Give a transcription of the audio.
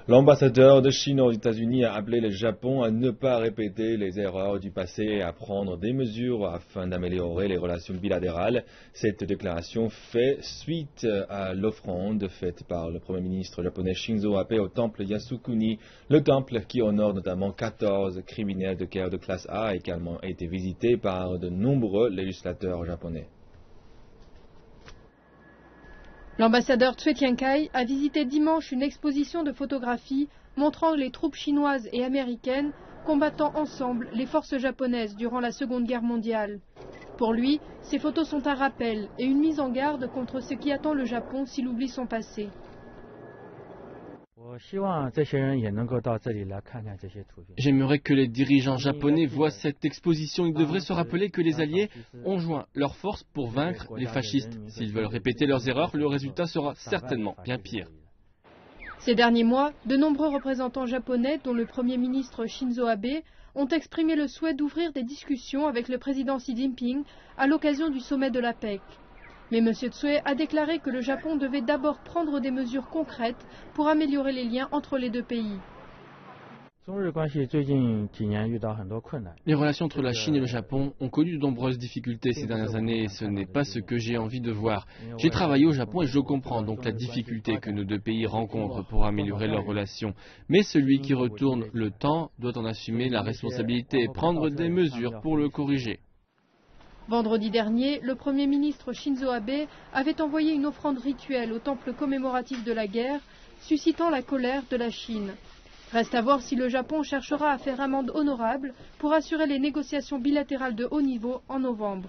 L'ambassadeur de Chine aux États-Unis a appelé le Japon à ne pas répéter les erreurs du passé et à prendre des mesures afin d'améliorer les relations bilatérales. Cette déclaration fait suite à l'offrande faite par le Premier ministre japonais Shinzo Abe au temple Yasukuni. Le temple, qui honore notamment 14 criminels de guerre de classe A, a également été visité par de nombreux législateurs japonais. L'ambassadeur Cui Tiankai a visité dimanche une exposition de photographies montrant les troupes chinoises et américaines combattant ensemble les forces japonaises durant la Seconde Guerre mondiale. Pour lui, ces photos sont un rappel et une mise en garde contre ce qui attend le Japon s'il oublie son passé. J'aimerais que les dirigeants japonais voient cette exposition. Ils devraient se rappeler que les Alliés ont joint leurs forces pour vaincre les fascistes. S'ils veulent répéter leurs erreurs, le résultat sera certainement bien pire. Ces derniers mois, de nombreux représentants japonais, dont le Premier ministre Shinzo Abe, ont exprimé le souhait d'ouvrir des discussions avec le président Xi Jinping à l'occasion du sommet de l'APEC. Mais M. Tsui a déclaré que le Japon devait d'abord prendre des mesures concrètes pour améliorer les liens entre les deux pays. Les relations entre la Chine et le Japon ont connu de nombreuses difficultés ces dernières années et ce n'est pas ce que j'ai envie de voir. J'ai travaillé au Japon et je comprends donc la difficulté que nos deux pays rencontrent pour améliorer leurs relations. Mais celui qui retourne le temps doit en assumer la responsabilité et prendre des mesures pour le corriger. Vendredi dernier, le Premier ministre Shinzo Abe avait envoyé une offrande rituelle au temple commémoratif de la guerre, suscitant la colère de la Chine. Reste à voir si le Japon cherchera à faire amende honorable pour assurer les négociations bilatérales de haut niveau en novembre.